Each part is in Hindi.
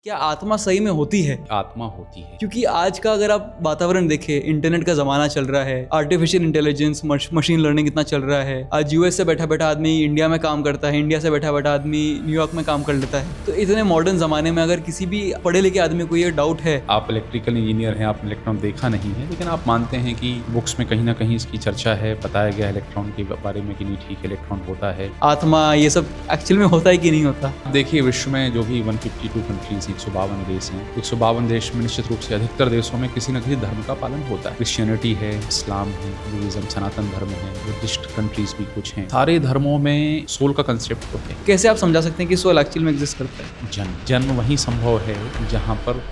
क्या आत्मा सही में होती है? आत्मा होती है। क्योंकि आज का अगर आप वातावरण देखें, इंटरनेट का ज़माना चल रहा है, आर्टिफिशियल इंटेलिजेंस, मशीन लर्निंग इतना चल रहा है। आज यूएस से बैठा बैठा आदमी इंडिया में काम करता है, इंडिया से बैठा बैठा आदमी न्यूयॉर्क में काम कर लेता है। तो इतने मॉडर्न ज़माने में अगर किसी भी पढ़े लिखे आदमी को ये डाउट है, आप इलेक्ट्रिकल इंजीनियर हैं, आपने इलेक्ट्रॉन देखा नहीं है, लेकिन आप मानते हैं कि बुक्स में कहीं ना कहीं इसकी चर्चा है, बताया गया है इलेक्ट्रॉन के बारे में कि नहीं ठीक है, इलेक्ट्रॉन होता है। आत्मा ये सब एक्चुअल में होता है कि नहीं होता? देखिए, विश्व में जो भी 152 कंट्रीज, 152 देश हैं, 152 देश में निश्चित रूप से अधिकतर देशों में किसी न किसी धर्म का पालन होता है। क्रिश्चियनिटी है, इस्लाम है, हिंदुइज्म, सनातन धर्म है, बुद्धिस्ट कंट्रीज भी कुछ हैं। सारे धर्मों में सोल का कंसेप्ट तो है। कैसे आप समझा सकते हैं कि सोल एक्चुअल में एग्जिस्ट करता है? जन्म वहीं संभव है जहाँ पर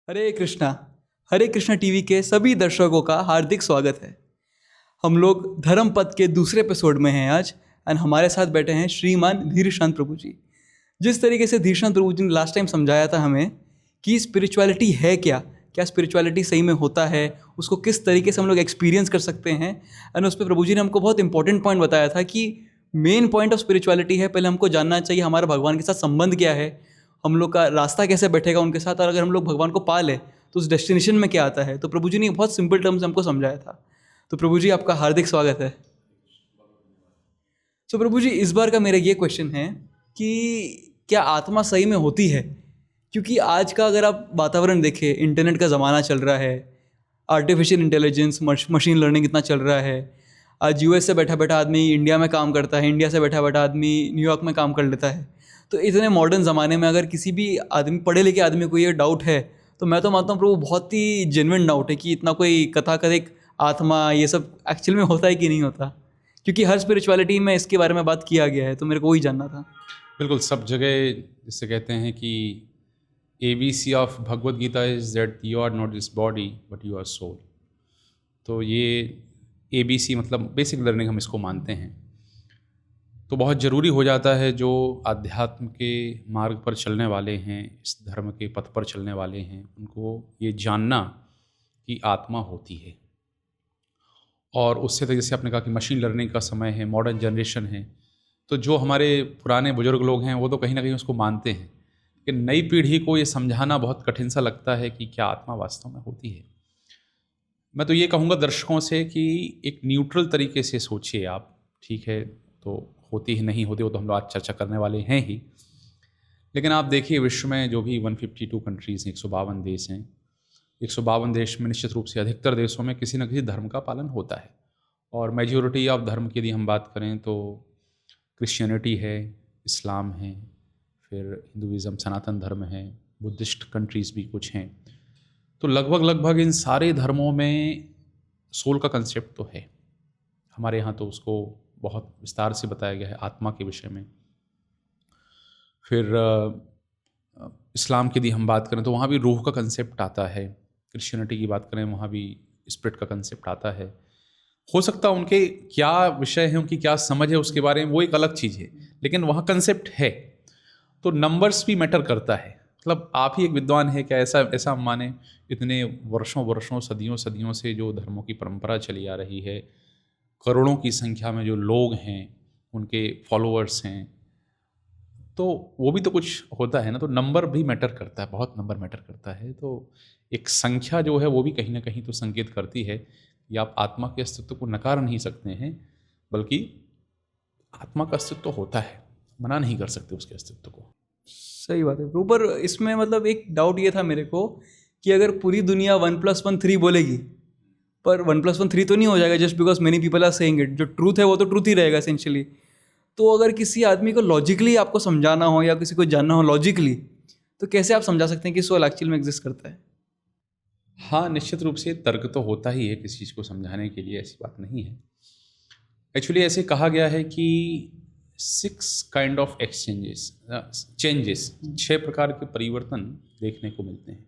हरे कृष्णा टीवी के सभी दर्शकों का हार्दिक स्वागत है। हम लोग धर्म पथ के दूसरे एपिसोड में हैं आज, एंड हमारे साथ बैठे हैं श्रीमान धीरशांत प्रभु जी। जिस तरीके से धीरशांत प्रभु जी ने लास्ट टाइम समझाया था हमें कि स्पिरिचुअलिटी है क्या स्पिरिचुअलिटी सही में होता है, उसको किस तरीके से हम लोग एक्सपीरियंस कर सकते हैं, एंड उस पर प्रभु जी ने हमको बहुत इंपॉर्टेंट पॉइंट बताया था कि मेन पॉइंट ऑफ स्पिरिचुअलिटी है, पहले हमको जानना चाहिए हमारा भगवान के साथ संबंध क्या है, हम लोग का रास्ता कैसे बैठेगा उनके साथ, और अगर हम लोग भगवान को पा ले तो उस डेस्टिनेशन में क्या आता है। तो प्रभु जी ने बहुत सिंपल टर्म्स हमको समझाया था। तो प्रभु जी, आपका हार्दिक स्वागत है। तो प्रभु जी, इस बार का मेरा ये क्वेश्चन है कि क्या आत्मा सही में होती है? क्योंकि आज का अगर आप वातावरण देखें, इंटरनेट का ज़माना चल रहा है, आर्टिफिशियल इंटेलिजेंस, मशीन लर्निंग इतना चल रहा है। आज यूएस से बैठा बैठा आदमी इंडिया में काम करता है, इंडिया से बैठा बैठा आदमी न्यूयॉर्क में काम कर लेता है। तो इतने मॉडर्न ज़माने में अगर किसी भी आदमी, पढ़े लिखे आदमी को ये डाउट है, तो मैं तो मानता हूँ प्रभु बहुत ही जेन्युइन डाउट है कि इतना कोई कथाकथित आत्मा ये सब एक्चुअल में होता है कि नहीं होता। क्योंकि हर स्पिरिचुअलिटी में इसके बारे में बात किया गया है, तो मेरे को वही जानना था। बिल्कुल सब जगह जिससे कहते हैं कि ABC of Bhagavad Gita is that you are not this body but you are soul. तो ये ABC मतलब बेसिक लर्निंग हम इसको मानते हैं। तो बहुत ज़रूरी हो जाता है जो आध्यात्म के मार्ग पर चलने वाले हैं, इस धर्म के पथ पर चलने वाले हैं, उनको ये जानना कि आत्मा होती है। और उससे तो जैसे आपने कहा कि मशीन लर्निंग का समय है, मॉडर्न जनरेशन है, तो जो हमारे पुराने बुजुर्ग लोग हैं वो तो कहीं ना कहीं उसको मानते हैं, लेकिन नई पीढ़ी को ये समझाना बहुत कठिन सा लगता है कि क्या आत्मा वास्तव में होती है। मैं तो ये कहूँगा दर्शकों से कि एक न्यूट्रल तरीके से सोचिए आप, ठीक है, तो होती है नहीं होती वो तो हम लोग आज चर्चा करने वाले हैं ही, लेकिन आप देखिए विश्व में जो भी 152 कंट्रीज़ हैं, 152 देश हैं, 152 देश में निश्चित रूप से अधिकतर देशों में किसी न किसी धर्म का पालन होता है। और मेजॉरिटी ऑफ धर्म की यदि हम बात करें तो क्रिश्चियनिटी है, इस्लाम है, फिर हिंदुइज्म, सनातन धर्म है, बुद्धिस्ट कंट्रीज़ भी कुछ हैं। तो लगभग इन सारे धर्मों में सोल का कंसेप्ट तो है। हमारे यहाँ तो उसको बहुत विस्तार से बताया गया है आत्मा के विषय में। फिर इस्लाम की यदि हम बात करें तो वहाँ भी रूह का कंसेप्ट आता है। क्रिश्चियनिटी की बात करें वहाँ भी स्पिरिट का कंसेप्ट आता है। हो सकता है उनके क्या विषय है, उनकी क्या समझ है उसके बारे में, वो एक अलग चीज़ है, लेकिन वहाँ कंसेप्ट है। तो नंबर्स भी मैटर करता है। मतलब आप ही एक विद्वान है क्या, ऐसा हम माने इतने वर्षों सदियों से जो धर्मों की परंपरा चली आ रही है, करोड़ों की संख्या में जो लोग हैं उनके फॉलोअर्स हैं, तो वो भी तो कुछ होता है ना। तो नंबर भी मैटर करता है, बहुत नंबर मैटर करता है। तो एक संख्या जो है वो भी कहीं ना कहीं तो संकेत करती है कि आप आत्मा के अस्तित्व को नकार नहीं सकते हैं, बल्कि आत्मा का अस्तित्व होता है, मना नहीं कर सकते उसके अस्तित्व को। सही बात है। ऊपर इसमें मतलब एक डाउट ये था मेरे को कि अगर पूरी दुनिया 1+1 3 बोलेगी, पर 1+1 3 तो नहीं हो जाएगा just because many people are saying it. जो ट्रूथ है वो तो ट्रूथ ही रहेगा एसेंशियली। तो अगर किसी आदमी को लॉजिकली आपको समझाना हो या किसी को जानना हो लॉजिकली, तो कैसे आप समझा सकते हैं कि सोल एक्चुअल में एग्जिस्ट करता है? हाँ, निश्चित रूप से तर्क तो होता ही है किसी चीज़ को समझाने के लिए, ऐसी बात नहीं है। एक्चुअली ऐसे कहा गया है कि 6 काइंड ऑफ चेंजेस 6 प्रकार के परिवर्तन देखने को मिलते हैं,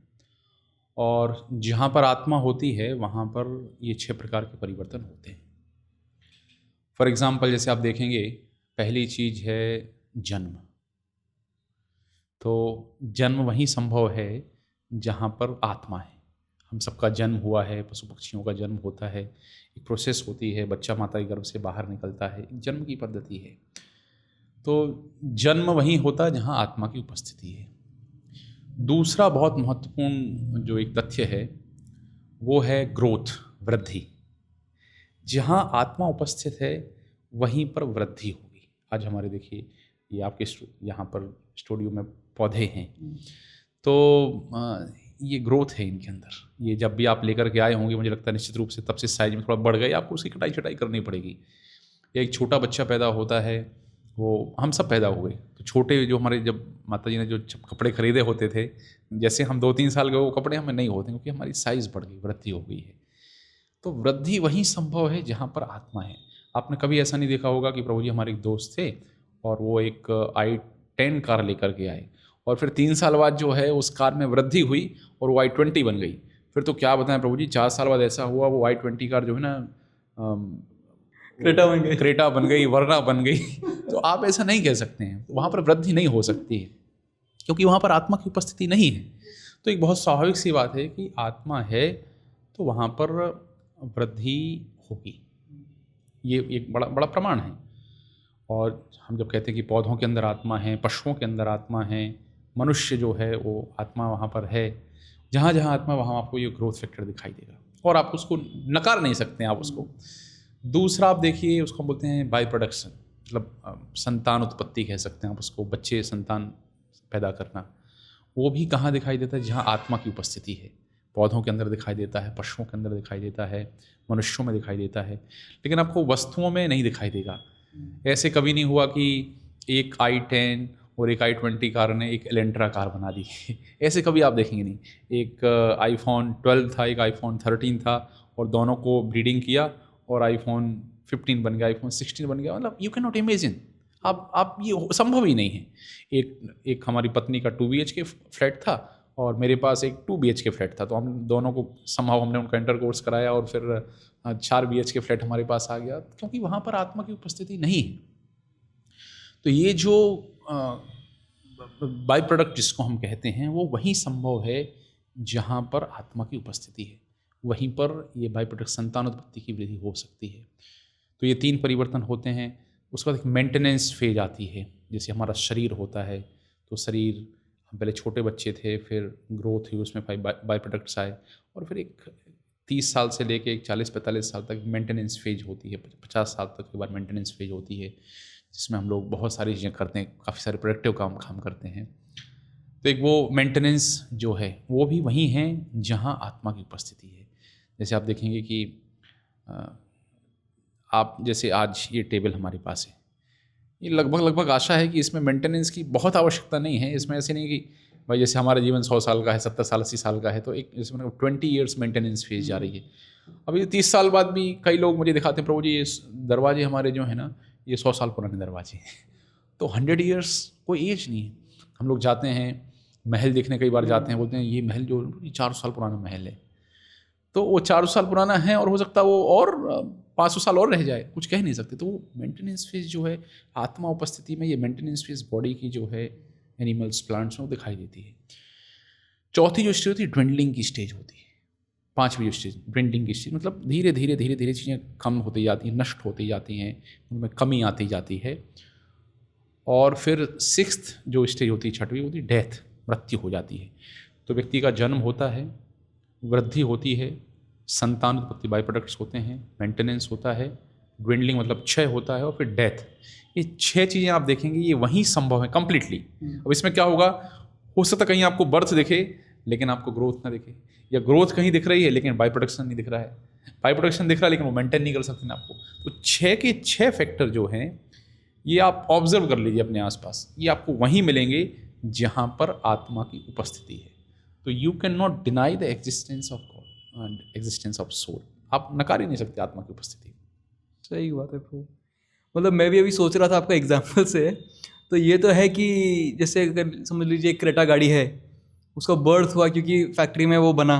और जहाँ पर आत्मा होती है वहाँ पर ये 6 प्रकार के परिवर्तन होते हैं। फॉर एग्ज़ाम्पल जैसे आप देखेंगे पहली चीज़ है जन्म। तो जन्म वहीं संभव है जहाँ पर आत्मा है। हम सबका जन्म हुआ है, पशु पक्षियों का जन्म होता है, एक प्रोसेस होती है, बच्चा माता के गर्भ से बाहर निकलता है, एक जन्म की पद्धति है। तो जन्म वहीं होता है जहाँ आत्मा की उपस्थिति है। दूसरा बहुत महत्वपूर्ण जो एक तथ्य है वो है ग्रोथ, वृद्धि। जहाँ आत्मा उपस्थित है वहीं पर वृद्धि होगी। आज हमारे देखिए ये आपके यहाँ पर स्टूडियो में पौधे हैं, तो ये ग्रोथ है इनके अंदर। ये जब भी आप लेकर के आए होंगे, मुझे लगता है निश्चित रूप से तब से साइज में थोड़ा बढ़ गए, आपको उसकी कटाई छटाई करनी पड़ेगी। एक छोटा बच्चा पैदा होता है, वो हम सब पैदा हुए तो छोटे, जो हमारे जब माता जी ने जो कपड़े खरीदे होते थे, जैसे हम 2-3 साल के वो कपड़े हमें नहीं होते, क्योंकि हमारी साइज़ बढ़ गई, वृद्धि हो गई है। तो वृद्धि वहीं संभव है जहाँ पर आत्मा है। आपने कभी ऐसा नहीं देखा होगा कि प्रभु जी हमारे एक दोस्त थे और वो एक i10 कार लेकर के आए और फिर 3 साल बाद जो है उस कार में वृद्धि हुई और वो i20 बन गई। फिर तो क्या बताएं प्रभु जी, 4 साल बाद ऐसा हुआ वो i20 कार जो है ना क्रेटा बन गई, वर्ना बन गई। तो आप ऐसा नहीं कह सकते हैं, तो वहाँ पर वृद्धि नहीं हो सकती है क्योंकि वहाँ पर आत्मा की उपस्थिति नहीं है। तो एक बहुत स्वाभाविक सी बात है कि आत्मा है तो वहाँ पर वृद्धि होगी। ये एक बड़ा बड़ा प्रमाण है। और हम जब कहते हैं कि पौधों के अंदर आत्मा है, पशुओं के अंदर आत्मा है, मनुष्य जो है वो आत्मा वहाँ पर है, जहाँ जहाँ आत्मा वहाँ आपको ये ग्रोथ फैक्टर दिखाई देगा और आप उसको नकार नहीं सकते हैं आप उसको। दूसरा आप देखिए, उसको बोलते हैं बाई प्रोडक्शन, मतलब संतान उत्पत्ति कह सकते हैं आप उसको, बच्चे संतान पैदा करना। वो भी कहाँ दिखाई देता है? जहाँ आत्मा की उपस्थिति है। पौधों के अंदर दिखाई देता है, पशुओं के अंदर दिखाई देता है, मनुष्यों में दिखाई देता है, लेकिन आपको वस्तुओं में नहीं दिखाई देगा। ऐसे कभी नहीं हुआ कि एक i10 और एक i20 कार ने एक एलेंट्रा कार बना दी। ऐसे कभी आप देखेंगे नहीं। एक iPhone 12 था, एक iPhone 13 था और दोनों को ब्रीडिंग किया और iPhone 15 बन गया, iPhone 16 बन गया। मतलब यू कैन नॉट इमेजिन, आप ये संभव ही नहीं है। एक हमारी पत्नी का 2 BHK फ्लैट था और मेरे पास एक 2 BHK फ्लैट था, तो हम दोनों को संभव हमने उनका इंटरकोर्स कराया और फिर 4 BHK फ्लैट हमारे पास आ गया, क्योंकि वहाँ पर आत्मा की उपस्थिति नहीं है। तो ये जो बाई प्रोडक्ट जिसको हम कहते हैं वो वहीं संभव है जहाँ पर आत्मा की उपस्थिति है, वहीं पर ये बाई प्रोडक्ट संतान उत्पत्ति की वृद्धि हो सकती है। तो ये 3 परिवर्तन होते हैं। उसके बाद एक मेंटेनेंस फेज आती है। जैसे हमारा शरीर होता है, तो शरीर, हम पहले छोटे बच्चे थे, फिर ग्रोथ हुई, उसमें बाई प्रोडक्ट्स आए और फिर एक 30 साल से लेके एक 40-45 साल तक मेंटेनेंस फेज होती है। 50 साल तक के बाद मेंटेनेंस फेज होती है, जिसमें हम लोग बहुत सारी चीज़ें करते हैं, काफ़ी सारे प्रोडक्टिव काम करते हैं। तो एक वो मेंटेनेंस जो है वो भी वहीं है जहाँ आत्मा की उपस्थिति है। जैसे आप देखेंगे कि आप जैसे आज ये टेबल हमारे पास है, ये लगभग आशा है कि इसमें मेंटेनेंस की बहुत आवश्यकता नहीं है। इसमें ऐसे नहीं कि भाई जैसे हमारा जीवन 100 साल का है, 70 साल 80 साल का है, तो एक इसमें 20 ईयर्स मेंटेनेंस फेज जा रही है। अभी 30 साल बाद भी कई लोग मुझे दिखाते हैं, प्रभु जी ये दरवाजे हमारे जो है ना, ये 100 साल पुराने दरवाजे हैं। तो 100 ईयर्स कोई एज नहीं है। हम लोग जाते हैं महल देखने, कई बार जाते हैं, बोलते हैं ये महल जो 400 साल पुराना महल है, तो वो 400 साल पुराना है और हो सकता है वो और 500 साल और रह जाए, कुछ कह नहीं सकते। तो वो मेंटेनेंस फेज जो है आत्मा उपस्थिति में, ये मेंटेनेंस फेज बॉडी की जो है एनिमल्स, प्लांट्स में वो दिखाई देती है। चौथी जो स्टेज होती है ड्विंडलिंग की स्टेज होती है। 5वीं जो स्टेज ड्विंडलिंग की स्टेज, मतलब धीरे धीरे चीज़ें कम होती जाती हैं, नष्ट होती जाती हैं, उनमें कमी आती जाती है। और फिर 6th जो स्टेज होती है, 6वीं होती है डेथ, मृत्यु हो जाती है। तो व्यक्ति का जन्म होता है, वृद्धि होती है, संतान उत्पत्ति बाई प्रोडक्ट्स होते हैं, मेंटेनेंस होता है, ड्विंडलिंग मतलब क्षय होता है और फिर डेथ। ये 6 चीज़ें आप देखेंगे ये वहीं संभव है कंप्लीटली। अब इसमें क्या होगा, हो सकता कहीं आपको बर्थ दिखे लेकिन आपको ग्रोथ ना दिखे, या ग्रोथ कहीं दिख रही है लेकिन बाई प्रोडक्शन नहीं दिख रहा है, बाई प्रोडक्शन दिख रहा है लेकिन वो मेंटेन नहीं कर सकते ना आपको। तो 6 के 6 फैक्टर जो हैं ये आप ऑब्जर्व कर लीजिए अपने आसपास, ये आपको वहीं मिलेंगे जहाँ पर आत्मा की उपस्थिति है। तो you can not deny the existence of God and existence of soul. आप नकार ही नहीं सकते आत्मा की उपस्थिति। सही बात है प्रभु। मतलब मैं भी अभी सोच रहा था आपका एग्जाम्पल से, तो ये तो है कि जैसे अगर समझ लीजिए एक क्रेटा गाड़ी है, उसका बर्थ हुआ क्योंकि फैक्ट्री में वो बना,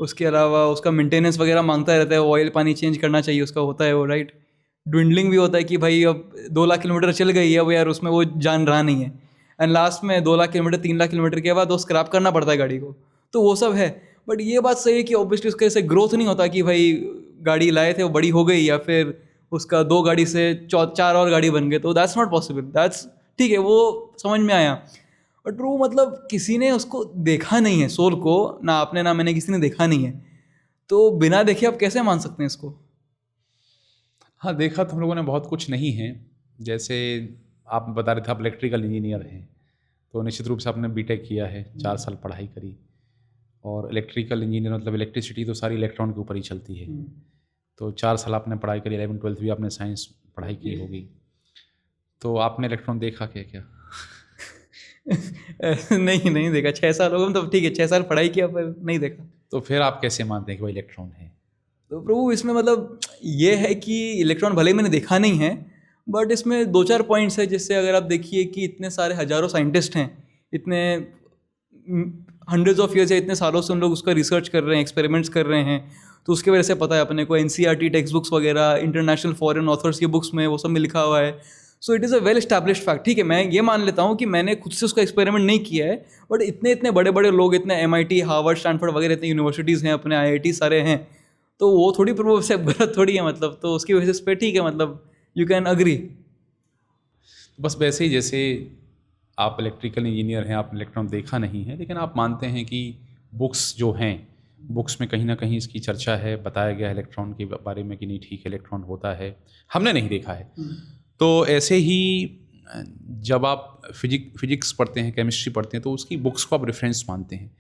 उसके अलावा उसका मेंटेनेंस वगैरह मांगता रहता है, ऑयल पानी चेंज करना चाहिए उसका, होता है वो, राइट। ड्विंडलिंग भी होता है कि भाई अब 2 लाख किलोमीटर चल गई है, अब यार उसमें वो जान रहा नहीं है, एंड लास्ट में 2 लाख किलोमीटर 3 लाख किलोमीटर के बाद वो स्क्रैप करना पड़ता है गाड़ी को, तो वो सब है। बट ये बात सही है कि ऑब्वियसली उसके से ग्रोथ नहीं होता कि भाई गाड़ी लाए थे वो बड़ी हो गई या फिर उसका 2 गाड़ी से 4 और गाड़ी बन गए, तो दैट्स नॉट पॉसिबल। दैट्स ठीक है, वो समझ में आया। बट वो मतलब किसी ने उसको देखा नहीं है सोल को, ना आपने ना मैंने, किसी ने देखा नहीं है, तो बिना देखे आप कैसे मान सकते हैं इसको? हाँ, देखा तो हम लोगों ने बहुत कुछ नहीं है। जैसे आप बता रहे थे आप इलेक्ट्रिकल इंजीनियर हैं, तो निश्चित रूप से आपने बीटेक किया है, 4 साल पढ़ाई करी, और इलेक्ट्रिकल इंजीनियर मतलब इलेक्ट्रिसिटी तो सारी इलेक्ट्रॉन के ऊपर ही चलती है। तो 4 साल आपने पढ़ाई करी, 11th-12th भी आपने साइंस पढ़ाई की होगी, तो आपने इलेक्ट्रॉन देखा क्या क्या? नहीं, नहीं देखा। 6 साल हो गए, मतलब ठीक है 6 साल पढ़ाई किया पर नहीं देखा। तो फिर आप कैसे मानते हैं कि वो इलेक्ट्रॉन है? तो प्रभु इसमें मतलब ये है कि इलेक्ट्रॉन भले ही मैंने देखा नहीं है, बट इसमें 2-4 पॉइंट्स है। जिससे अगर आप देखिए कि इतने सारे हजारों साइंटिस्ट हैं, इतने हंड्रेड्स ऑफ ईयर्स या इतने सालों से उन लोग उसका रिसर्च कर रहे हैं, एक्सपेरिमेंट्स कर रहे हैं, तो उसकी वजह से पता है अपने को। एनसीईआरटी टेक्स्ट बुक्स वगैरह, इंटरनेशनल फॉरेन ऑथर्स की बुक्स में वो सब में लिखा हुआ है। So it is a well established fact. ठीक है, मैं ये मान लेता हूँ कि मैंने खुद से उसका एक्सपेरिमेंट नहीं किया है, बट इतने इतने बड़े बड़े लोग, इतने MIT, हार्वर्ड, स्टैनफोर्ड वगैरह इतने यूनिवर्सिटीज़ हैं, अपने IIT सारे हैं, तो वो थोड़ी प्रूव से गलत थोड़ी है मतलब, तो उसकी बेसिस पे ठीक है, मतलब यू कैन अग्री। बस वैसे ही जैसे आप इलेक्ट्रिकल इंजीनियर हैं, आपने इलेक्ट्रॉन देखा नहीं है, लेकिन आप मानते हैं कि बुक्स जो हैं, बुक्स में कहीं ना कहीं इसकी चर्चा है, बताया गया है इलेक्ट्रॉन के बारे में कि नहीं ठीक है इलेक्ट्रॉन होता है, हमने नहीं देखा है। तो ऐसे ही जब आप फिजिक्स पढ़ते हैं, केमिस्ट्री पढ़ते हैं, तो उसकी बुक्स को आप रेफरेंस मानते हैं।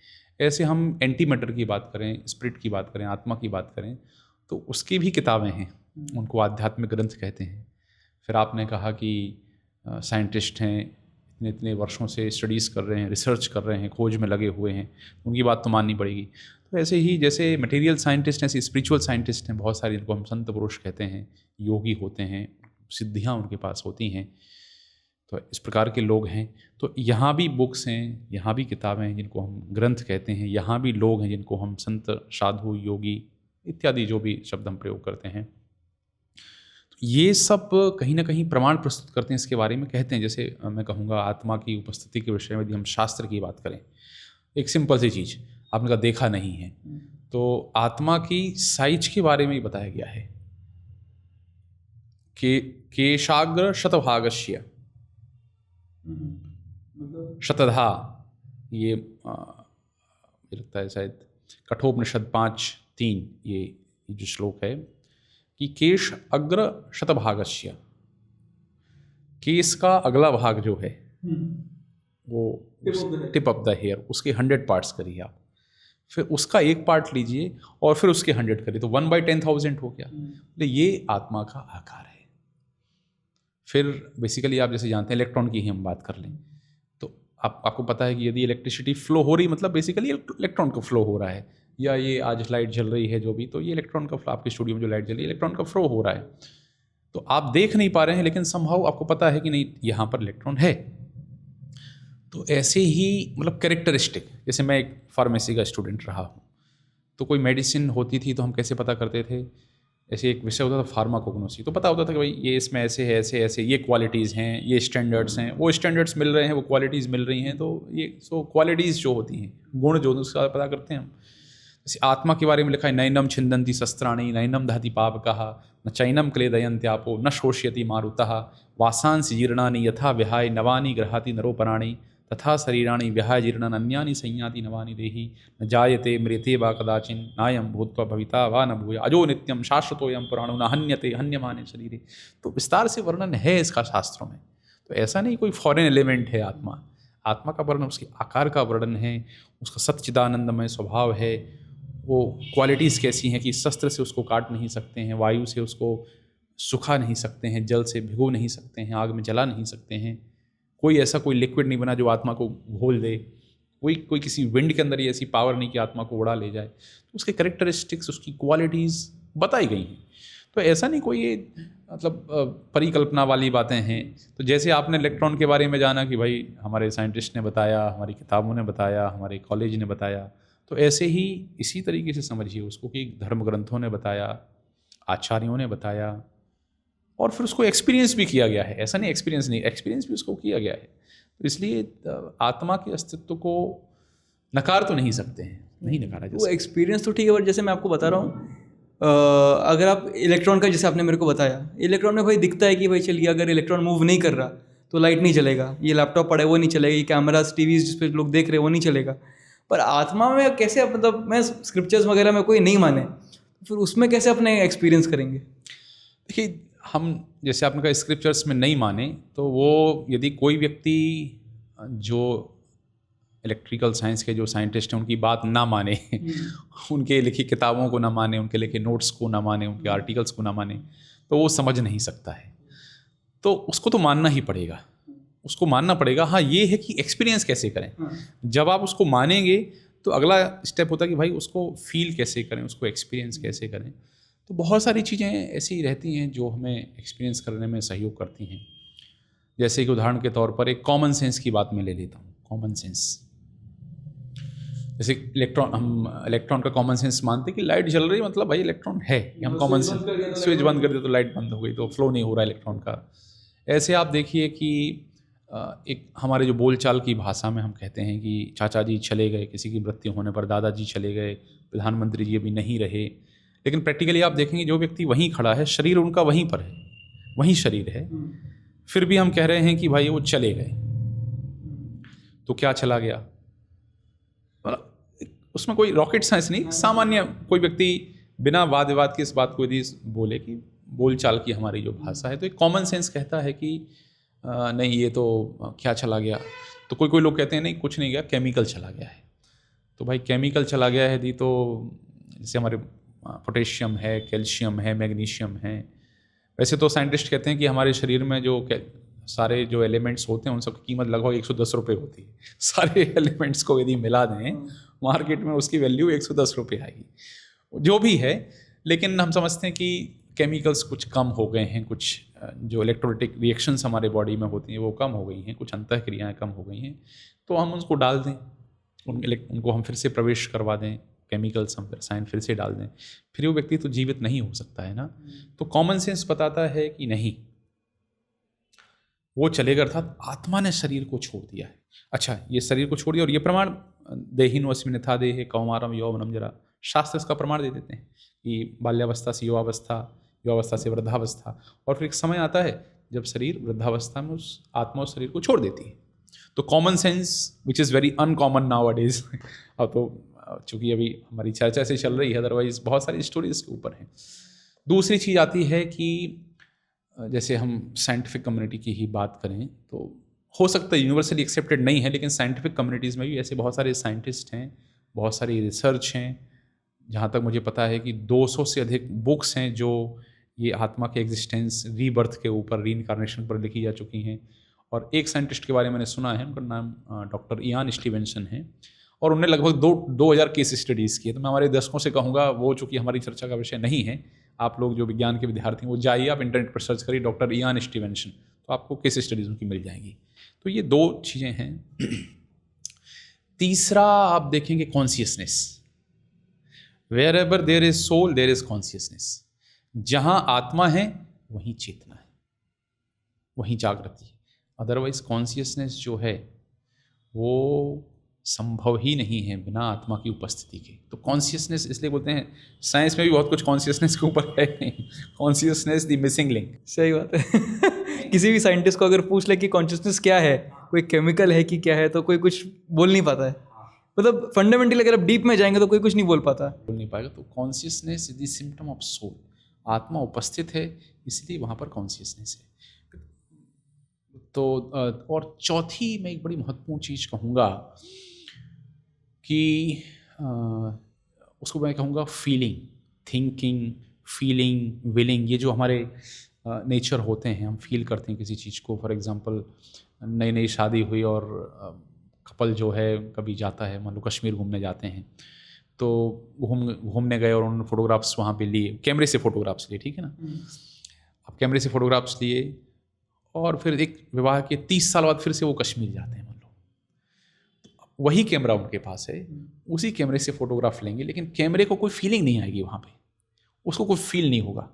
ऐसे हम एंटी मैटर की बात करें, स्पिरिट की बात करें, आत्मा की बात करें, तो उसकी भी किताबें हैं, उनको आध्यात्मिक ग्रंथ कहते हैं। फिर आपने कहा कि साइंटिस्ट हैं, इतने इतने वर्षों से स्टडीज़ कर रहे हैं, रिसर्च कर रहे हैं, खोज में लगे हुए हैं, उनकी बात तो माननी पड़ेगी। तो ऐसे ही जैसे मटेरियल साइंटिस्ट हैं, ऐसे स्पिरिचुअल साइंटिस्ट हैं बहुत सारे, जिनको हम संत पुरुष कहते हैं, योगी होते हैं, सिद्धियाँ उनके पास होती हैं। तो इस प्रकार के लोग हैं। तो यहाँ भी बुक्स हैं, यहाँ भी किताबें हैं जिनको हम ग्रंथ कहते हैं, यहाँ भी लोग हैं जिनको हम संत, साधु, योगी इत्यादि जो भी शब्द हम प्रयोग करते हैं। तो ये सब कहीं ना कहीं प्रमाण प्रस्तुत करते हैं, इसके बारे में कहते हैं। जैसे मैं कहूँगा आत्मा की उपस्थिति के विषय में यदि हम शास्त्र की बात करें, एक सिंपल सी चीज़ आपने कहा देखा नहीं है, तो आत्मा की साइज के बारे में ही बताया गया है कि केशाग्र शतभागस्य शतधा, ये मुझे लगता है शायद कठोपनिषद 5:3 ये जो श्लोक है कि केश अग्र शतभागस्य, केस का अगला भाग जो है वो टिप ऑफ द हेयर, उसके 100 पार्ट्स करिए आप, फिर उसका एक पार्ट लीजिए और फिर उसके 100 करिए, तो 1/10,000 हो गया। तो ये आत्मा का आकार है। फिर बेसिकली आप जैसे जानते हैं, इलेक्ट्रॉन की ही हम बात कर लें, तो आपको पता है कि यदि इलेक्ट्रिसिटी फ्लो हो रही, मतलब बेसिकली इलेक्ट्रॉन का फ्लो हो रहा है, या ये आज लाइट जल रही है जो भी, तो ये इलेक्ट्रॉन का फ्लो, आपके स्टूडियो में जो लाइट जल रही है इलेक्ट्रॉन का फ्लो हो रहा है। तो आप देख नहीं पा रहे हैं, लेकिन समहाउ आपको पता है कि नहीं यहाँ पर इलेक्ट्रॉन है। तो ऐसे ही मतलब कैरेक्टरिस्टिक, जैसे मैं एक फार्मेसी का स्टूडेंट रहा हूँ, तो कोई मेडिसिन होती थी तो हम कैसे पता करते थे, ऐसे एक विषय होता था फार्माकोग्नोसी, तो पता होता था कि भाई ये इसमें ऐसे है, ऐसे ऐसे ये क्वालिटीज़ हैं, ये स्टैंडर्ड्स हैं, वो स्टैंडर्ड्स मिल रहे हैं, वो क्वालिटीज़ मिल रही हैं, तो ये सो क्वालिटीज़ जो होती हैं, गुण जो उसका पता करते हैं हम। जैसे आत्मा के बारे में लिखा है, नैनम छिंदन्ति शस्त्राणि, नैनम दहति पावकः, न चैनम क्लेदयन्त्यापो, न शोष्यति मारुतः, वासांसि जीर्णानि यथा विहाय नवानि गृहाति नरोपराणि, तथा शरीराणि विहाय जीर्णानि अन्यानि संयाति नवानि देहि, न जायते म्रियते वा कदाचिन्, नायं भूत्वा भविता वा न भूय, अजो नित्यं शाश्वतोऽयं पुराणो न हन्यते हन्यमाने शरीरे। तो विस्तार से वर्णन है इसका शास्त्रों में। तो ऐसा नहीं कोई फॉरेन एलिमेंट है आत्मा। आत्मा का वर्णन उसके आकार का वर्णन है, उसका सच्चिदानंदमय स्वभाव है, वो क्वालिटीज़ कैसी हैं कि शस्त्र से उसको काट नहीं सकते हैं, वायु से उसको सुखा नहीं सकते हैं, जल से भिगो नहीं सकते हैं, आग में जला नहीं सकते हैं, कोई ऐसा कोई लिक्विड नहीं बना जो आत्मा को घोल दे, कोई किसी विंड के अंदर ही ऐसी पावर नहीं कि आत्मा को उड़ा ले जाए। तो उसके कैरेक्टरिस्टिक्स, उसकी क्वालिटीज़ बताई गई हैं। तो ऐसा नहीं कोई ये मतलब परिकल्पना वाली बातें हैं। तो जैसे आपने इलेक्ट्रॉन के बारे में जाना कि भाई हमारे साइंटिस्ट ने बताया, हमारी किताबों ने बताया, हमारे कॉलेज ने बताया, तो ऐसे ही इसी तरीके से समझिए उसको कि धर्म ग्रंथों ने बताया, आचार्यों ने बताया, और फिर उसको एक्सपीरियंस भी किया गया है। ऐसा नहीं एक्सपीरियंस नहीं, एक्सपीरियंस भी उसको किया गया है। तो इसलिए आत्मा के अस्तित्व को नकार तो नहीं सकते हैं, नहीं नकारा जा वो सकता। एक्सपीरियंस तो ठीक है, बट जैसे मैं आपको बता रहा हूँ, अगर आप इलेक्ट्रॉन का, जैसे आपने मेरे को बताया, इलेक्ट्रॉन में भाई दिखता है कि भाई चलिए अगर इलेक्ट्रॉन मूव नहीं कर रहा तो लाइट नहीं चलेगा, ये लैपटॉप पड़ा है वो नहीं चलेगा, ये कैमरास टीवीज जिस पे लोग देख रहे हैं वो नहीं चलेगा। पर आत्मा में कैसे, मतलब मैं स्क्रिप्चर्स वगैरह में कोई नहीं माने, फिर उसमें कैसे अपने एक्सपीरियंस करेंगे? देखिए, हम जैसे आपने कहा स्क्रिप्चर्स में नहीं माने, तो वो यदि कोई व्यक्ति जो इलेक्ट्रिकल साइंस के जो साइंटिस्ट हैं उनकी बात ना माने, उनके लिखी किताबों को ना माने, उनके लिखे नोट्स को ना माने, उनके आर्टिकल्स को ना माने, तो वो समझ नहीं सकता है। तो उसको तो मानना ही पड़ेगा, उसको मानना पड़ेगा। हाँ, ये है कि एक्सपीरियंस कैसे करें। जब आप उसको मानेंगे तो अगला स्टेप होता है कि भाई उसको फील कैसे करें, उसको एक्सपीरियंस कैसे करें। तो बहुत सारी चीज़ें ऐसी रहती हैं जो हमें एक्सपीरियंस करने में सहयोग करती हैं। जैसे कि उदाहरण के तौर पर एक कॉमन सेंस की बात मैं ले लेता हूँ। कॉमन सेंस, जैसे हम इलेक्ट्रॉन का कॉमन सेंस मानते हैं कि लाइट जल रही मतलब भाई इलेक्ट्रॉन है, हम कॉमन सेंस, स्विच बंद कर दिया तो लाइट बंद हो गई, तो फ्लो नहीं हो रहा इलेक्ट्रॉन का। ऐसे आप देखिए कि एक हमारे जो बोलचाल की भाषा में हम कहते हैं कि चाचा जी चले गए, किसी की मृत्यु होने पर दादाजी चले गए, प्रधानमंत्री जी अभी नहीं रहे। लेकिन प्रैक्टिकली आप देखेंगे जो व्यक्ति वहीं खड़ा है, शरीर उनका वहीं पर है, वहीं शरीर है, फिर भी हम कह रहे हैं कि भाई वो चले गए। तो क्या चला गया? उसमें कोई रॉकेट साइंस नहीं, सामान्य कोई व्यक्ति बिना वाद विवाद के इस बात को यदि बोले कि बोलचाल की हमारी जो भाषा है, तो एक कॉमन सेंस कहता है कि नहीं ये तो क्या चला गया। तो कोई लोग कहते हैं नहीं कुछ नहीं गया, केमिकल चला गया है। तो भाई केमिकल चला गया है यदि, तो जैसे हमारे पोटेशियम है, कैल्शियम है, मैग्नीशियम है। वैसे तो साइंटिस्ट कहते हैं कि हमारे शरीर में जो सारे जो एलिमेंट्स होते हैं उन सब की कीमत लगभग 110 रुपये होती है। सारे एलिमेंट्स को यदि मिला दें मार्केट में, उसकी वैल्यू 110 रुपये आएगी, जो भी है। लेकिन हम समझते हैं कि केमिकल्स कुछ कम हो गए हैं, कुछ जो इलेक्ट्रोलाइटिक रिएक्शंस हमारे बॉडी में होती हैं वो कम हो गई हैं, कुछ अंतःक्रियाएँ कम हो गई हैं, तो हम उसको डाल दें, उनको हम फिर से प्रवेश करवा दें, केमिकल्स हम रसायन फिर से डाल दें, फिर वो व्यक्ति तो जीवित नहीं हो सकता है ना। तो कॉमन सेंस बताता है कि नहीं, वो चलेगा, अर्थात आत्मा ने शरीर को छोड़ दिया है। अच्छा, ये शरीर को छोड़ दिया, और ये प्रमाण देहिनोऽस्मिन् यथा देहे कौमारम यौवनम जरा, शास्त्र इसका प्रमाण दे देते हैं कि बाल्यावस्था से युवावस्था, युवावस्था से वृद्धावस्था, और फिर एक समय आता है जब शरीर वृद्धावस्था में उस आत्मा उस शरीर को छोड़ देती है। तो common sense which is very uncommon now अडेज। अब तो चूँकि अभी हमारी चर्चा से चल रही है, अदरवाइज बहुत सारी स्टोरीज के ऊपर हैं। दूसरी चीज़ आती है कि जैसे हम साइंटिफिक कम्युनिटी की ही बात करें तो हो सकता है यूनिवर्सली एक्सेप्टेड नहीं है, लेकिन साइंटिफिक कम्युनिटीज़ में भी ऐसे बहुत सारे साइंटिस्ट हैं, बहुत सारी रिसर्च हैं। जहाँ तक मुझे पता है कि 200 से अधिक बुक्स हैं जो ये आत्मा के एग्जिस्टेंस, रीबर्थ के ऊपर, रीइंकार्नेशन पर लिखी जा चुकी हैं। और एक साइंटिस्ट के बारे में मैंने सुना है, उनका नाम डॉक्टर इयान स्टीवेंसन है, और उन्होंने लगभग 2000 केस स्टडीज़ किए। तो मैं हमारे दर्शकों से कहूँगा, वो चूँकि हमारी चर्चा का विषय नहीं है, आप लोग जो विज्ञान के विद्यार्थी हैं वो जाइए, आप इंटरनेट पर सर्च करिए डॉक्टर इयान स्टीवेंसन, तो आपको केस स्टडीज़ उनकी मिल जाएंगी। तो ये 2 चीज़ें हैं। तीसरा आप देखेंगे consciousness. Wherever there is soul there is consciousness. जहाँ आत्मा है वहीं चेतना है, वहीं जागृति है। अदरवाइज कॉन्शियसनेस जो है वो संभव ही नहीं है बिना आत्मा की उपस्थिति के। तो कॉन्शियसनेस इसलिए बोलते हैं, साइंस में भी बहुत कुछ कॉन्शियसनेस के ऊपर है नहीं, कॉन्शियसनेस द मिसिंग लिंक। सही बात है। किसी भी साइंटिस्ट को अगर पूछ ले कि कॉन्शियसनेस क्या है, कोई केमिकल है कि क्या है, तो कोई कुछ बोल नहीं पाता है। मतलब फंडामेंटली अगर आप डीप में जाएंगे तो कोई कुछ नहीं बोल नहीं पाएगा। तो consciousness is the symptom of soul. आत्मा उपस्थित है इसलिए वहाँ पर कॉन्शियसनेस है। तो और चौथी मैं एक बड़ी महत्वपूर्ण चीज़ कहूँगा कि उसको मैं कहूँगा फीलिंग, थिंकिंग, फीलिंग, विलिंग। ये जो हमारे नेचर होते हैं, हम फील करते हैं किसी चीज़ को। फॉर एग्जांपल नई नई शादी हुई और कपल जो है कभी जाता है, मान लो कश्मीर घूमने जाते हैं, तो घूमने गए और उन्होंने फ़ोटोग्राफ्स वहाँ पे लिए, कैमरे से फ़ोटोग्राफ्स लिए, ठीक है ना। अब कैमरे से फ़ोटोग्राफ्स लिए और फिर एक विवाह के 30 साल बाद फिर से वो कश्मीर जाते हैं, मान लो वही कैमरा उनके पास है, उसी कैमरे से फ़ोटोग्राफ लेंगे, लेकिन कैमरे को कोई फीलिंग नहीं आएगी वहाँ पे, उसको कोई फील नहीं होगा।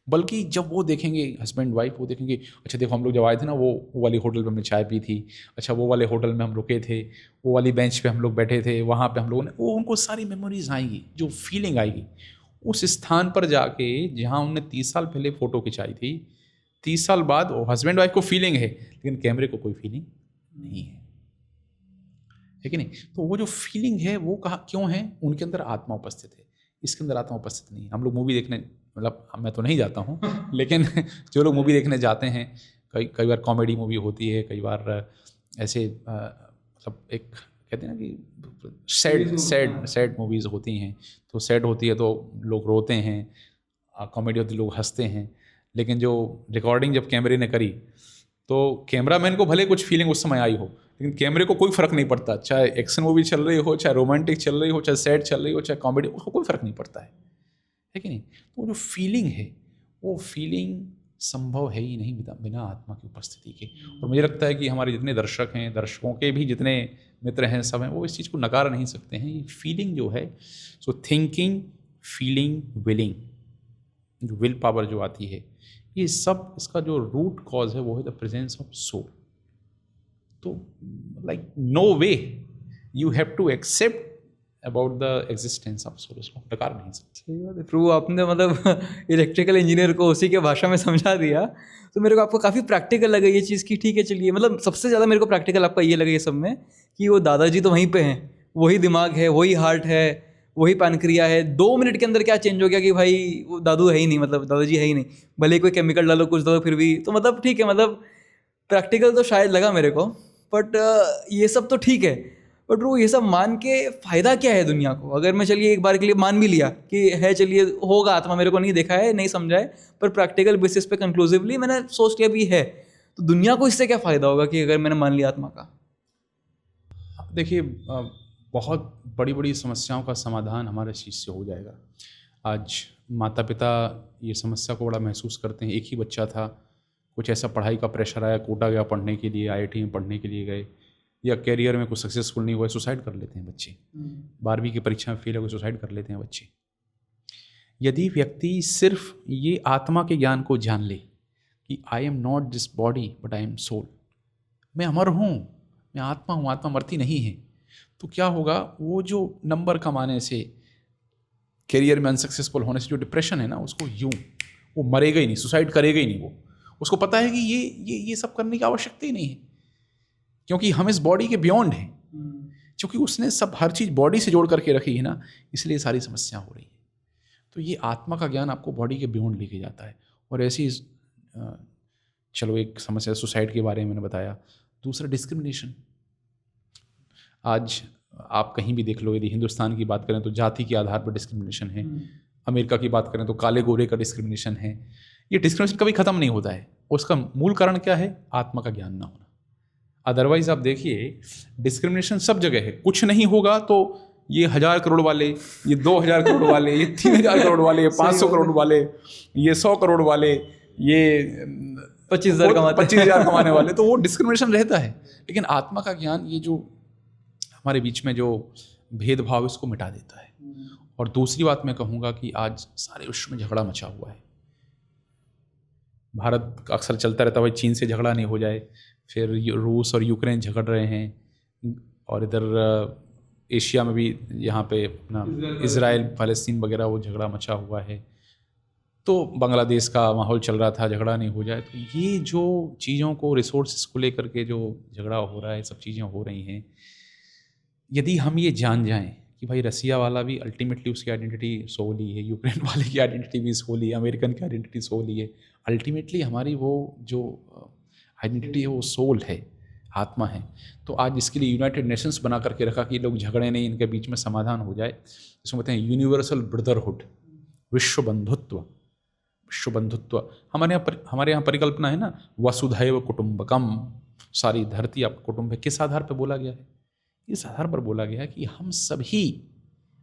बल्कि जब वो देखेंगे हस्बैंड वाइफ, वो देखेंगे अच्छा देखो हम लोग जब आए थे ना वो वाली होटल पे हमने चाय पी थी, अच्छा वो वाले होटल में हम रुके थे, वो वाली बेंच पे हम लोग बैठे थे, वहाँ पे हम लोगों ने, वो उनको सारी मेमोरीज आएंगी, जो फीलिंग आएगी उस स्थान पर जाके जहाँ उनने 30 साल पहले फ़ोटो खिंचाई थी, 30 साल बाद वो हस्बैंड वाइफ को फीलिंग है, लेकिन कैमरे को कोई फीलिंग नहीं है कि नहीं? तो वो जो फीलिंग है वो कहाँ क्यों है? उनके अंदर आत्मा उपस्थित है, इसके अंदर आत्मा उपस्थित नहीं है। हम लोग मूवी देखने, मतलब मैं तो नहीं जाता हूँ लेकिन जो लोग मूवी देखने जाते हैं, कई बार कॉमेडी मूवी होती है, कई बार ऐसे मतलब एक कहते हैं ना कि सैड मूवीज़ होती हैं, तो सैड होती है तो लोग रोते हैं, कॉमेडी होती है लोग हंसते हैं, लेकिन जो रिकॉर्डिंग जब कैमरे ने करी तो कैमरामैन को भले कुछ फीलिंग उस समय आई हो, लेकिन कैमरे को कोई फ़र्क नहीं पड़ता, चाहे एक्शन मूवी चल रही हो, चाहे रोमांटिक चल रही हो, चाहे सैड चल रही हो, चाहे कॉमेडी, उसको कोई फ़र्क नहीं पड़ता है कि नहीं? तो जो फीलिंग है वो फीलिंग संभव है ही नहीं बिना आत्मा की उपस्थिति के। और मुझे लगता है कि हमारे जितने दर्शक हैं, दर्शकों के भी जितने मित्र हैं, सब हैं, वो इस चीज़ को नकार नहीं सकते हैं। ये फीलिंग जो है, सो थिंकिंग, फीलिंग, विलिंग, जो विल पावर जो आती है, ये सब इसका जो रूट कॉज है वो है द प्रेजेंस ऑफ सोल। तो like no way you have to accept about the existence of soul, उसको नकार नहीं सकते। सही बात है प्रभु, आपने मतलब इलेक्ट्रिकल इंजीनियर को उसी के भाषा में समझा दिया। तो मेरे को आपको काफ़ी प्रैक्टिकल लगा ये चीज़ कि ठीक है चलिए, मतलब सबसे ज़्यादा मेरे को प्रैक्टिकल आपका ये लगा ये सब में कि वो दादाजी तो वहीं पे हैं, वही दिमाग है, वही हार्ट है, वही पैनक्रिया है। 2 मिनट के अंदर क्या चेंज हो गया कि भाई वो दादू है ही नहीं, मतलब दादाजी है ही नहीं, भले कोई केमिकल डालो कुछ डालो फिर भी तो मतलब ठीक है, मतलब प्रैक्टिकल तो शायद लगा मेरे को। बट ये सब तो ठीक है, बट वो ये सब मान के फ़ायदा क्या है दुनिया को? अगर मैं चलिए एक बार के लिए मान भी लिया कि है, चलिए होगा आत्मा, मेरे को नहीं देखा है, नहीं समझा है, पर प्रैक्टिकल बेसिस पे कंक्लूसिवली मैंने सोच लिया भी है, तो दुनिया को इससे क्या फ़ायदा होगा कि अगर मैंने मान लिया आत्मा का? देखिए बहुत बड़ी बड़ी समस्याओं का समाधान हमारे चीज़ से हो जाएगा। आज माता पिता ये समस्या को बड़ा महसूस करते हैं। एक ही बच्चा था, कुछ ऐसा पढ़ाई का प्रेशर आया, कोटा गया पढ़ने के लिए, IIT में पढ़ने के लिए गए, या करियर में कुछ सक्सेसफुल नहीं हुआ, सुसाइड कर लेते हैं बच्चे। 12वीं की परीक्षा में फेल हो गए, सुसाइड कर लेते हैं बच्चे। यदि व्यक्ति सिर्फ ये आत्मा के ज्ञान को जान ले कि I am not this body but I am soul, मैं अमर हूँ, मैं आत्मा हूँ, आत्मा मरती नहीं है, तो क्या होगा? वो जो नंबर कमाने से, करियर में अनसक्सेसफुल होने से जो डिप्रेशन है ना, उसको वो मरेगा ही नहीं, सुसाइड करेगा ही नहीं। वो उसको पता है कि ये सब करने की आवश्यकता ही नहीं है, क्योंकि हम इस बॉडी के बियॉन्ड हैं। क्योंकि उसने सब हर चीज़ बॉडी से जोड़ करके रखी है ना, इसलिए सारी समस्या हो रही है। तो ये आत्मा का ज्ञान आपको बॉडी के बियॉन्ड लेके जाता है। और ऐसी चलो एक समस्या सुसाइड के बारे में मैंने बताया। दूसरा डिस्क्रिमिनेशन। आज आप कहीं भी देख लो, यदि हिंदुस्तान की बात करें तो जाति के आधार पर डिस्क्रिमिनेशन है, अमेरिका की बात करें तो काले गोरे का डिस्क्रिमिनेशन है। ये डिस्क्रिमिनेशन कभी ख़त्म नहीं होता है। उसका मूल कारण क्या है? आत्मा का ज्ञान ना होना। अदरवाइज आप देखिए डिस्क्रिमिनेशन सब जगह है। कुछ नहीं होगा तो ये 1000 करोड़ वाले, ये 2000 करोड़ वाले, ये 3000 करोड़ वाले, ये 500 करोड़ वाले, ये 100 करोड़ वाले, ये 25,000 कमाने वाले, तो वो डिस्क्रिमिनेशन रहता है। लेकिन आत्मा का ज्ञान ये जो हमारे बीच में जो भेदभाव इसको मिटा देता है। और दूसरी बात मैं कहूँगा कि आज सारे विश्व में झगड़ा मचा हुआ है। भारत का अक्सर चलता रहता है भाई चीन से झगड़ा नहीं हो जाए, फिर रूस और यूक्रेन झगड़ रहे हैं, और इधर एशिया में भी यहाँ पे अपना इजराइल फ़लस्तीन वगैरह वो झगड़ा मचा हुआ है। तो बांग्लादेश का माहौल चल रहा था, झगड़ा नहीं हो जाए। तो ये जो चीज़ों को, रिसोर्सेज को लेकर के जो झगड़ा हो रहा है, सब चीज़ें हो रही हैं, यदि हम ये जान जाएं कि भाई रसिया वाला भी अल्टीमेटली उसकी आइडेंटिटी सोल ही है, यूक्रेन वाले की आइडेंटिटी भी सोल ही है, अमेरिकन की आइडेंटिटी सोल ही है, अल्टीमेटली हमारी वो जो आइडेंटिटी है वो सोल है, आत्मा है। तो आज इसके लिए यूनाइटेड नेशंस बना करके रखा कि लोग झगड़े नहीं, इनके बीच में समाधान हो जाए। इसको कहते हैं यूनिवर्सल ब्रदरहुड, विश्व बंधुत्व। विश्व बंधुत्व हमारे यहाँ परिकल्पना है ना, वसुधैव कुटुंबकम, सारी धरती आपका कुटुंब है। किस आधार पर बोला गया है? इस आधार पर बोला गया है कि हम सभी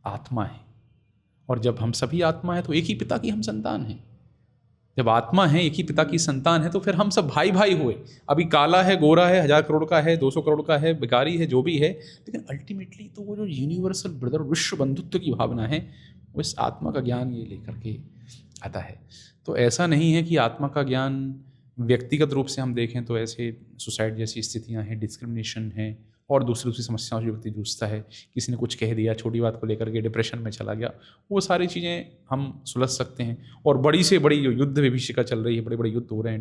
आत्मा हैं, और जब हम सभी आत्मा हैं तो एक ही पिता की हम संतान हैं। जब आत्मा है, एक ही पिता की संतान है, तो फिर हम सब भाई भाई हुए। अभी काला है, गोरा है, 1000 करोड़ का है, 200 करोड़ का है, भिखारी है, जो भी है, लेकिन अल्टीमेटली तो वो जो यूनिवर्सल ब्रदर, विश्व बंधुत्व की भावना है, वो इस आत्मा का ज्ञान ये लेकर के आता है। तो ऐसा नहीं है कि आत्मा का ज्ञान व्यक्तिगत रूप से हम देखें तो ऐसे सुसाइड जैसी स्थितियां हैं, डिस्क्रिमिनेशन है और दूसरी दूसरी समस्याओं से व्यक्ति जूझता है, किसी ने कुछ कह दिया, छोटी बात को लेकर के डिप्रेशन में चला गया, वो सारी चीज़ें हम सुलझ सकते हैं। और बड़ी से बड़ी जो युद्ध विभीषिका चल रही है, बड़े बड़े युद्ध हो रहे हैं,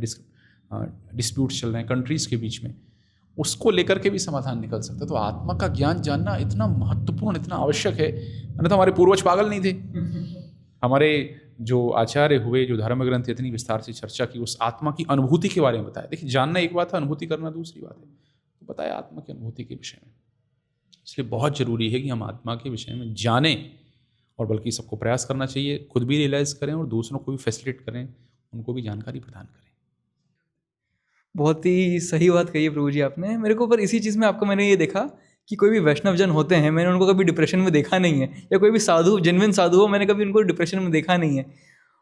डिस्प्यूट्स चल रहे हैं कंट्रीज़ के बीच में, उसको लेकर के भी समाधान निकल सकता है। तो आत्मा का ज्ञान जानना इतना महत्वपूर्ण, इतना आवश्यक है। अन्यथा हमारे पूर्वज पागल नहीं थे। हमारे जो आचार्य हुए, जो धर्म ग्रंथ इतनी विस्तार से चर्चा की, उस आत्मा की अनुभूति के बारे में बताया। देखिए, जानना एक बात है, अनुभूति करना दूसरी बात है। तो बताया आत्मा की अनुभूति के विषय में। इसलिए बहुत ज़रूरी है कि हम आत्मा के विषय में जानें, और बल्कि सबको प्रयास करना चाहिए, खुद भी रियलाइज़ करें और दूसरों को भी फैसिलिटेट करें, उनको भी जानकारी प्रदान करें। बहुत ही सही बात कही है प्रभु जी आपने मेरे को। पर इसी चीज़ में आपको मैंने ये देखा कि कोई भी वैष्णव जन होते हैं, मैंने उनको कभी डिप्रेशन में देखा नहीं है, या कोई भी साधु, जेन्युइन साधु हो, मैंने कभी उनको डिप्रेशन में देखा नहीं है।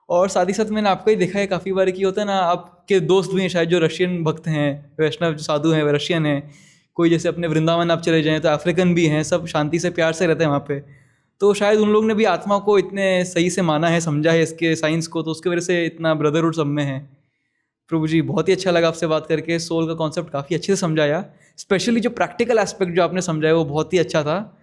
और साथ ही साथ मैंने आपको ही देखा है काफ़ी बार कि होता है ना, आपके दोस्त भी हैं शायद जो रशियन भक्त हैं, वैष्णव साधु हैं, रशियन हैं, कोई जैसे अपने वृंदावन आप चले जाएँ तो अफ्रीकन भी हैं, सब शांति से प्यार से रहते हैं वहाँ पे। तो शायद उन लोग ने भी आत्मा को इतने सही से माना है, समझा है इसके साइंस को, तो उसकी वजह से इतना ब्रदरहुड सब में है। प्रभु जी बहुत ही अच्छा लगा आपसे बात करके, सोल का कॉन्सेप्ट काफ़ी अच्छे से समझाया, स्पेशली जो प्रैक्टिकल एस्पेक्ट जो आपने समझाया वो बहुत ही अच्छा था।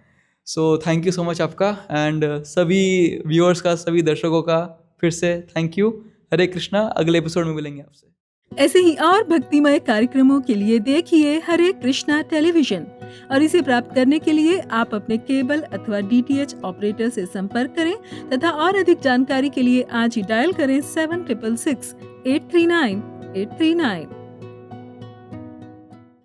So thank you so much आपका, एंड सभी व्यूअर्स का, सभी दर्शकों का फिर से थैंक यू। हरे कृष्णा, अगले एपिसोड में मिलेंगे आपसे। ऐसे ही और भक्तिमय कार्यक्रमों के लिए देखिए हरे कृष्णा टेलीविजन, और इसे प्राप्त करने के लिए आप अपने केबल अथवा DTH ऑपरेटर से संपर्क करें तथा और अधिक जानकारी के लिए आज ही डायल करें 7666 839 839।